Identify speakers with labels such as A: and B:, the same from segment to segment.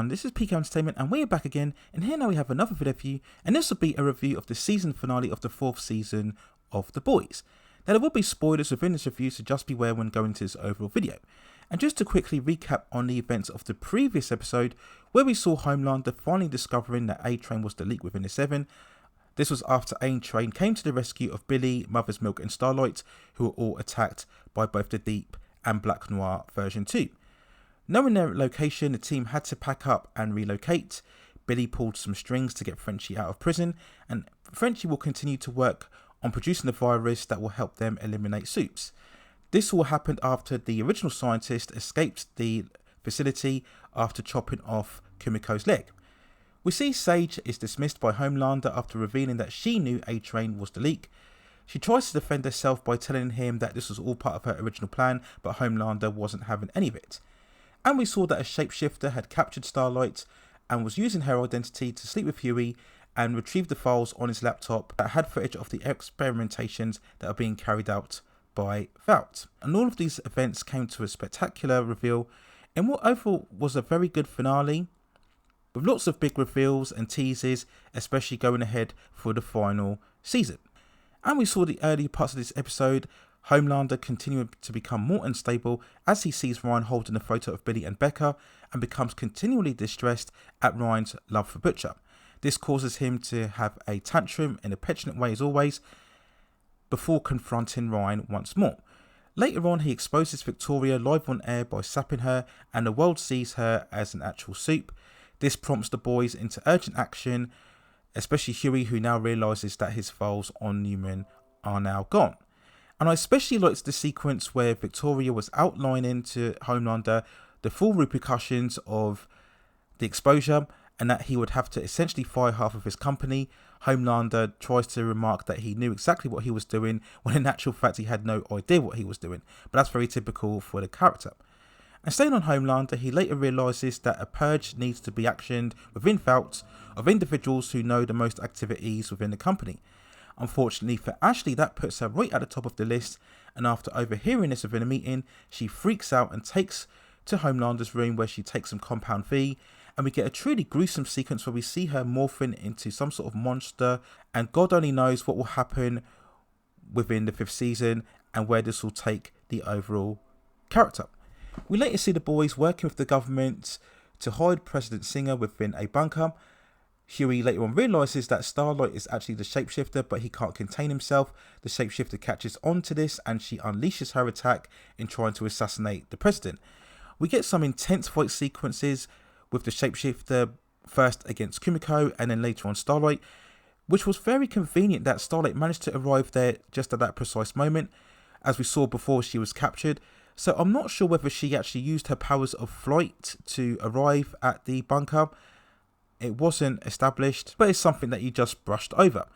A: everyone, this is PK Entertainment and we're back again, and here now we have another video for you, and this will be a review of the season finale of the 4th season of The Boys. Now there will be spoilers within this review, so just beware when going to this overall video. And just to quickly recap on the events of the previous episode, where we saw Homelander finally discovering that A-Train was the leak within the Seven. This was after A-Train came to the rescue of Billy, Mother's Milk and Starlight, who were all attacked by both the Deep and Black Noir version 2. Knowing their location, the team had to pack up and relocate. Billy pulled some strings to get Frenchie out of prison, and Frenchie will continue to work on producing the virus that will help them eliminate Soups. This all happened after the original scientist escaped the facility after chopping off Kumiko's leg. We see Sage is dismissed by Homelander after revealing that she knew A-Train was the leak. She tries to defend herself by telling him that this was all part of her original plan, but Homelander wasn't having any of it. And we saw that a shapeshifter had captured Starlight and was using her identity to sleep with Huey and retrieve the files on his laptop that had footage of the experimentations that are being carried out by Vought. And all of these events came to a spectacular reveal in what overall was a very good finale, with lots of big reveals and teases, especially going ahead for the final season. And we saw the early parts of this episode, Homelander continuing to become more unstable as he sees Ryan holding a photo of Billy and Becca and becomes continually distressed at Ryan's love for Butcher. This causes him to have a tantrum in a petulant way as always, before confronting Ryan once more. Later on, he exposes Victoria live on air by sapping her, and the world sees her as an actual Soup. This prompts the boys into urgent action, especially Huey, who now realises that his files on Newman are now gone. And I especially liked the sequence where Victoria was outlining to Homelander the full repercussions of the exposure and that he would have to essentially fire half of his company. Homelander tries to remark that he knew exactly what he was doing, when in actual fact he had no idea what he was doing. But that's very typical for the character. And staying on Homelander, he later realises that a purge needs to be actioned within Vought of individuals who know the most activities within the company. Unfortunately for Ashley, that puts her right at the top of the list, and after overhearing this within a meeting, she freaks out and takes to Homelander's room, where she takes some Compound V, and we get a truly gruesome sequence where we see her morphing into some sort of monster, and God only knows what will happen within the 5th season and where this will take the overall character. We later see the boys working with the government to hide President Singer within a bunker. Huey later on realises that Starlight is actually the shapeshifter, but he can't contain himself. The shapeshifter catches on to this and she unleashes her attack in trying to assassinate the president. We get some intense fight sequences with the shapeshifter, first against Kumiko and then later on Starlight, which was very convenient that Starlight managed to arrive there just at that precise moment, as we saw before she was captured. So I'm not sure whether she actually used her powers of flight to arrive at the bunker. It wasn't established, but it's something that you just brushed over.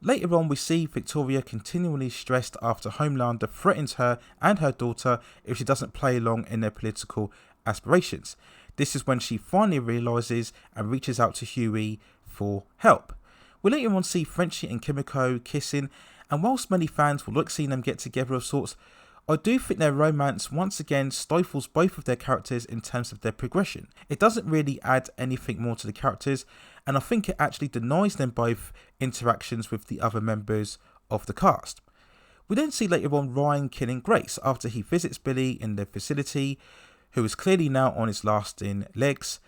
A: Later on, we see Victoria continually stressed after Homelander threatens her and her daughter if she doesn't play along in their political aspirations. This is when she finally realises and reaches out to Huey for help. We later on see Frenchie and Kimiko kissing, and whilst many fans will like seeing them get together of sorts, I do think their romance once again stifles both of their characters in terms of their progression. It doesn't really add anything more to the characters, and I think it actually denies them both interactions with the other members of the cast. We then see later on Ryan killing Grace after he visits Billy in the facility, who is clearly now on his lasting legs.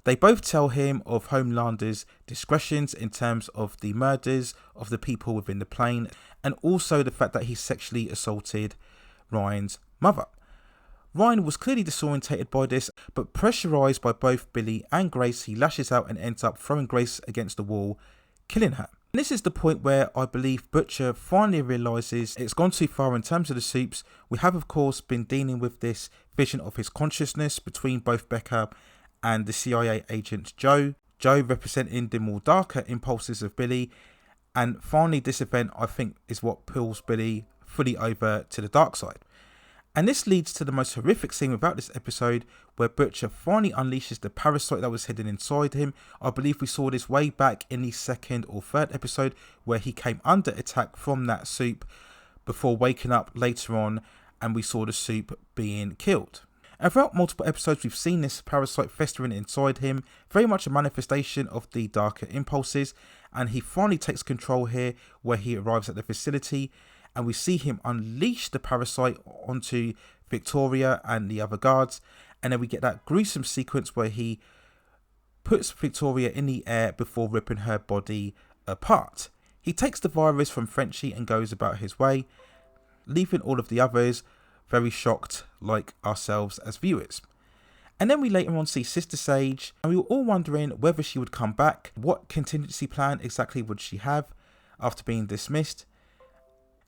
A: They both tell him of Homelander's discretions in terms of the murders of the people within the plane, and also the fact that he sexually assaulted Ryan's mother. Ryan was clearly disorientated by this, but pressurised by both Billy and Grace, he lashes out and ends up throwing Grace against the wall, killing her. And this is the point where I believe Butcher finally realises it's gone too far in terms of the Soups. We have of course been dealing with this vision of his consciousness between both Becca and the CIA agent Joe representing the more darker impulses of Billy, and finally this event I think is what pulls Billy fully over to the dark side. And this leads to the most horrific scene about this episode, where Butcher finally unleashes the parasite that was hidden inside him. I believe we saw this way back in the 2nd or 3rd episode, where he came under attack from that Soup before waking up later on and we saw the Soup being killed. And throughout multiple episodes, we've seen this parasite festering inside him, very much a manifestation of the darker impulses, and he finally takes control here where he arrives at the facility, and we see him unleash the parasite onto Victoria and the other guards, and then we get that gruesome sequence where he puts Victoria in the air before ripping her body apart. He takes the virus from Frenchie and goes about his way, leaving all of the others very shocked like ourselves as viewers. And then we later on see Sister Sage, and we were all wondering whether she would come back, what contingency plan exactly would she have after being dismissed.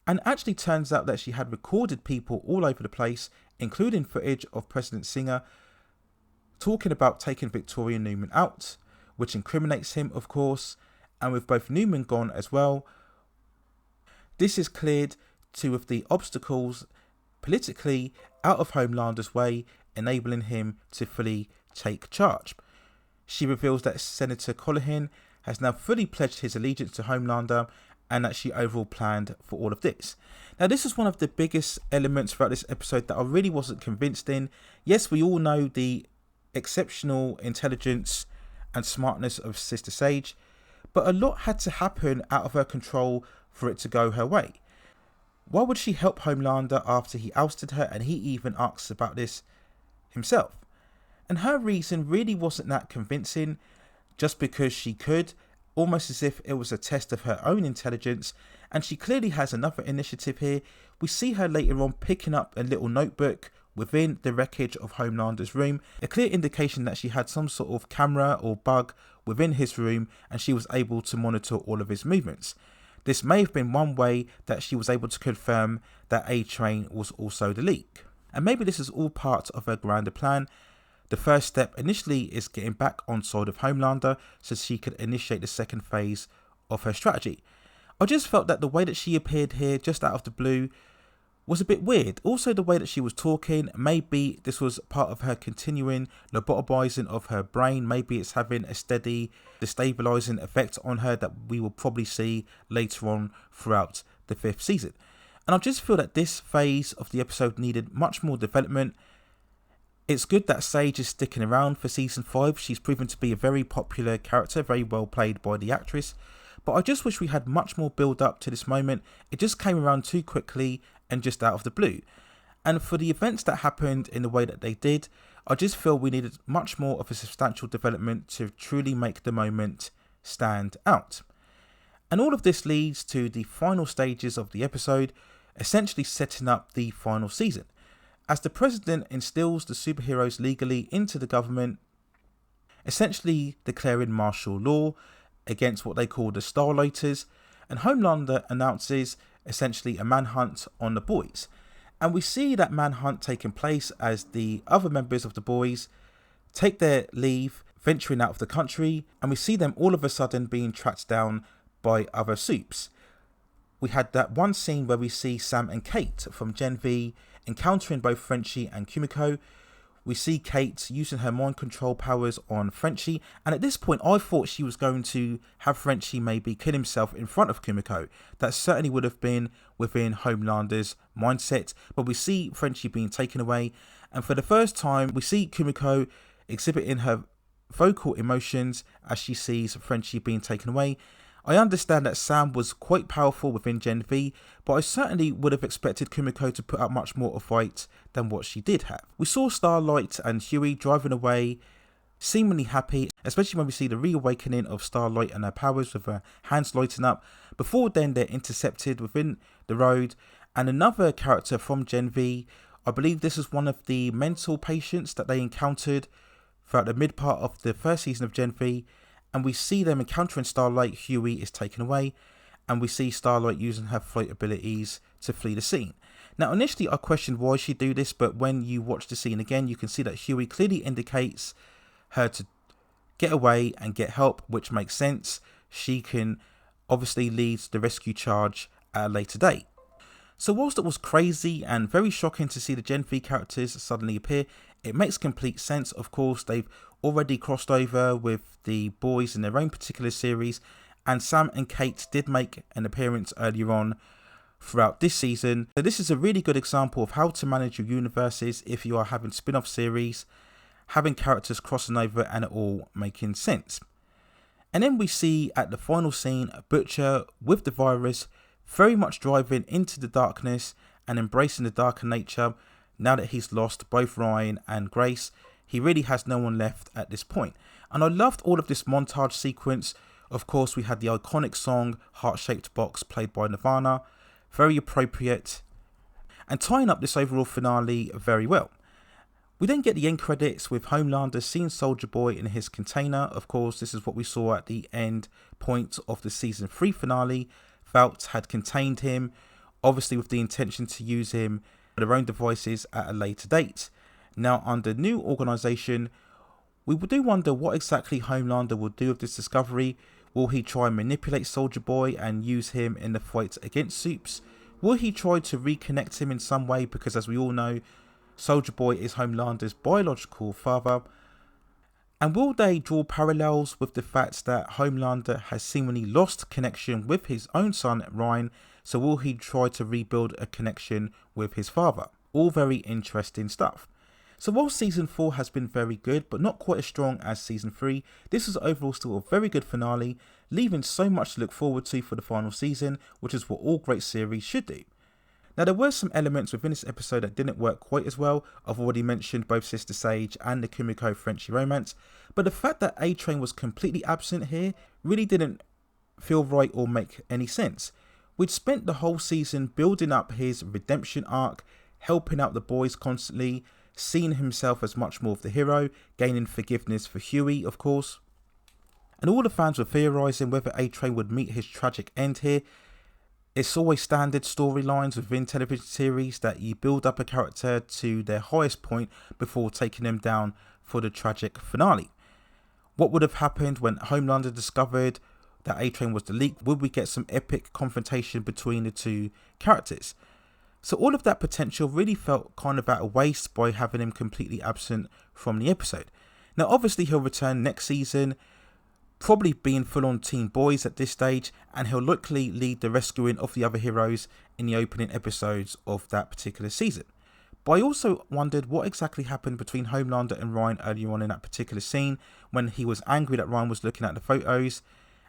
A: And it actually turns out that she had recorded people all over the place, including footage of President Singer talking about taking Victoria Newman out, which incriminates him of course, and with both Newman gone as well, this is cleared two of the obstacles politically out of Homelander's way, enabling him to fully take charge. She reveals that Senator Colohan has now fully pledged his allegiance to Homelander and that she overall planned for all of this. Now this is one of the biggest elements throughout this episode that I really wasn't convinced in. Yes, we all know the exceptional intelligence and smartness of Sister Sage, but a lot had to happen out of her control for it to go her way. Why would she help Homelander after he ousted her, and he even asks about this himself? And her reason really wasn't that convincing, just because she could, almost as if it was a test of her own intelligence, and she clearly has another initiative here. We see her later on picking up a little notebook within the wreckage of Homelander's room, a clear indication that she had some sort of camera or bug within his room and she was able to monitor all of his movements. This may have been one way that she was able to confirm that A-Train was also the leak. And maybe this is all part of her grander plan. The first step initially is getting back on side of Homelander so she could initiate the second phase of her strategy. I just felt that the way that she appeared here just out of the blue was a bit weird. Also the way that she was talking, maybe this was part of her continuing lobotomizing of her brain. Maybe it's having a steady destabilizing effect on her that we will probably see later on throughout the 5th season. And I just feel that this phase of the episode needed much more development. It's good that Sage is sticking around for season 5. She's proven to be a very popular character, very well played by the actress. But I just wish we had much more build up to this moment. It just came around too quickly and just out of the blue. And for the events that happened in the way that they did, I just feel we needed much more of a substantial development to truly make the moment stand out. And all of this leads to the final stages of the episode, essentially setting up the final season. As the president instills the superheroes legally into the government, essentially declaring martial law against what they call the Starlighters, and Homelander announces essentially a manhunt on the boys. And we see that manhunt taking place as the other members of the boys take their leave, venturing out of the country, and we see them all of a sudden being tracked down by other supes. We had that one scene where we see Sam and Kate from Gen V encountering both Frenchie and Kumiko. We see Kate using her mind control powers on Frenchie, and at this point I thought she was going to have Frenchie maybe kill himself in front of Kumiko. That certainly would have been within Homelander's mindset, but we see Frenchie being taken away, and for the first time we see Kumiko exhibiting her vocal emotions as she sees Frenchie being taken away. I understand that Sam was quite powerful within Gen V, but I certainly would have expected Kumiko to put up much more of a fight than what she did have. We saw Starlight and Huey driving away, seemingly happy, especially when we see the reawakening of Starlight and her powers with her hands lighting up. Before then, they're intercepted within the road, and another character from Gen V, I believe this is one of the mental patients that they encountered throughout the mid part of the first season of Gen V, and we see them encountering Starlight. Huey is taken away, and we see Starlight using her flight abilities to flee the scene. Now initially I questioned why she'd do this, but when you watch the scene again you can see that Huey clearly indicates her to get away and get help, which makes sense. She can obviously lead the rescue charge at a later date. So whilst it was crazy and very shocking to see the Gen V characters suddenly appear, it makes complete sense. Of course, they've already crossed over with the boys in their own particular series, and Sam and Kate did make an appearance earlier on throughout this season. So this is a really good example of how to manage your universes if you are having spin-off series, having characters crossing over and it all making sense. And then we see at the final scene Butcher with the virus very much driving into the darkness and embracing the darker nature. Now that he's lost both Ryan and Grace, he really has no one left at this point. And I loved all of this montage sequence. Of course, we had the iconic song Heart-Shaped Box played by Nirvana, very appropriate, and tying up this overall finale very well. We then get the end credits with Homelander seeing Soldier Boy in his container. Of course, this is what we saw at the end point of the season 3 finale. Vought had contained him, obviously with the intention to use him for their own devices at a later date. Now, under new organisation, we do wonder what exactly Homelander will do with this discovery. Will he try and manipulate Soldier Boy and use him in the fight against Supes? Will he try to reconnect him in some way? Because as we all know, Soldier Boy is Homelander's biological father. And will they draw parallels with the fact that Homelander has seemingly lost connection with his own son Ryan? So will he try to rebuild a connection with his father? All very interesting stuff. So while season 4 has been very good, but not quite as strong as season 3, this is overall still a very good finale, leaving so much to look forward to for the final season, which is what all great series should do. Now, there were some elements within this episode that didn't work quite as well. I've already mentioned both Sister Sage and the Kumiko Frenchie romance, but the fact that A-Train was completely absent here really didn't feel right or make any sense. We'd spent the whole season building up his redemption arc, helping out the boys constantly, seeing himself as much more of the hero, gaining forgiveness for Huey, of course. And all the fans were theorising whether A-Train would meet his tragic end here. It's always standard storylines within television series that you build up a character to their highest point before taking them down for the tragic finale. What would have happened when Homelander discovered that A-Train was the leak? Would we get some epic confrontation between the two characters? So all of that potential really felt kind of at a waste by having him completely absent from the episode. Now obviously he'll return next season, probably being full on Team Boys at this stage, and he'll likely lead the rescuing of the other heroes in the opening episodes of that particular season. But I also wondered what exactly happened between Homelander and Ryan earlier on in that particular scene when he was angry that Ryan was looking at the photos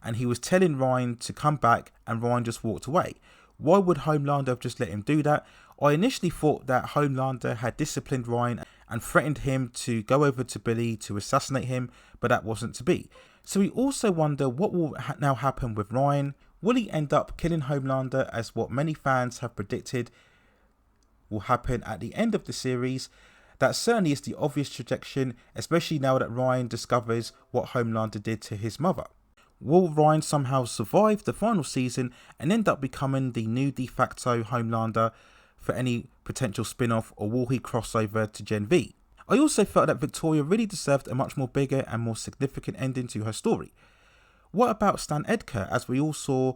A: and he was telling Ryan to come back and Ryan just walked away. Why would Homelander have just let him do that? I initially thought that Homelander had disciplined Ryan and threatened him to go over to Billy to assassinate him, but that wasn't to be. So we also wonder what will now happen with Ryan. Will he end up killing Homelander as what many fans have predicted will happen at the end of the series? That certainly is the obvious trajectory, especially now that Ryan discovers what Homelander did to his mother. Will Ryan somehow survive the final season and end up becoming the new de facto Homelander for any potential spin-off, or will he cross over to Gen V? I also felt that Victoria really deserved a much more bigger and more significant ending to her story. What about Stan Edgar, as we all saw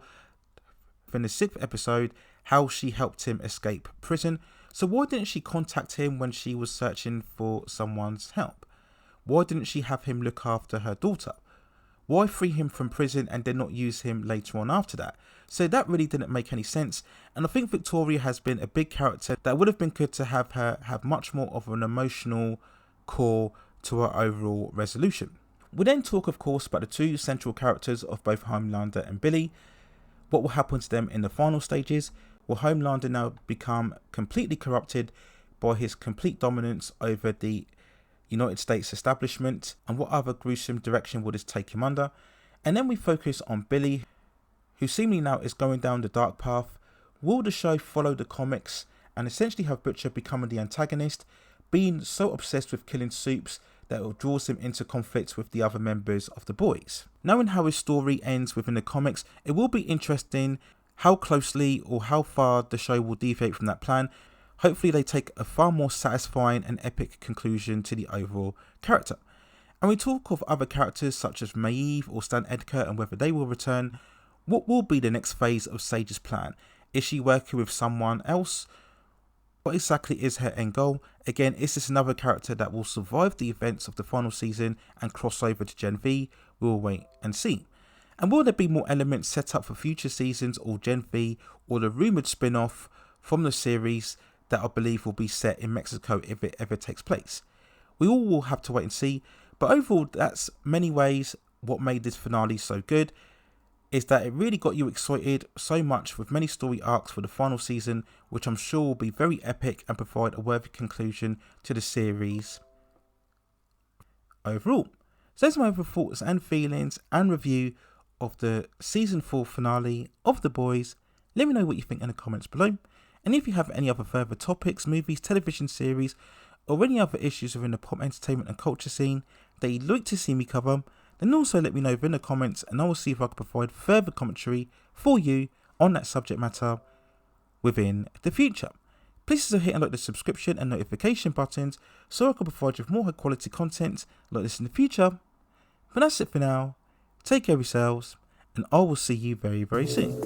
A: in the 6th episode, how she helped him escape prison? So why didn't she contact him when she was searching for someone's help? Why didn't she have him look after her daughter? Why free him from prison and then not use him later on after that? So that really didn't make any sense. And I think Victoria has been a big character that would have been good to have her have much more of an emotional core to her overall resolution. We then talk, of course, about the two central characters of both Homelander and Billy. What will happen to them in the final stages? Will Homelander now become completely corrupted by his complete dominance over the United States establishment, and what other gruesome direction will this take him under? And then we focus on Billy, who seemingly now is going down the dark path. Will the show follow the comics and essentially have Butcher becoming the antagonist, being so obsessed with killing Supes that it draws him into conflict with the other members of the boys? Knowing how his story ends within the comics, it will be interesting how closely or how far the show will deviate from that plan. Hopefully they take a far more satisfying and epic conclusion to the overall character. And we talk of other characters such as Maeve or Stan Edgar and whether they will return. What will be the next phase of Sage's plan? Is she working with someone else? What exactly is her end goal? Again, is this another character that will survive the events of the final season and cross over to Gen V? We'll wait and see. And will there be more elements set up for future seasons or Gen V or the rumoured spin-off from the series that I believe will be set in Mexico if it ever takes place? We all will have to wait and see, but overall that's many ways what made this finale so good, is that it really got you excited so much with many story arcs for the final season, which I'm sure will be very epic and provide a worthy conclusion to the series overall. So those are my overall thoughts and feelings and review of the season 4 finale of The Boys. Let me know what you think in the comments below, and if you have any other further topics, movies, television series, or any other issues within the pop entertainment and culture scene that you'd like to see me cover, then also let me know in the comments, and I will see if I can provide further commentary for you on that subject matter within the future. Please also hit and like the subscription and notification buttons so I can provide you with more high quality content like this in the future. But that's it for now. Take care of yourselves, and I will see you very, very soon.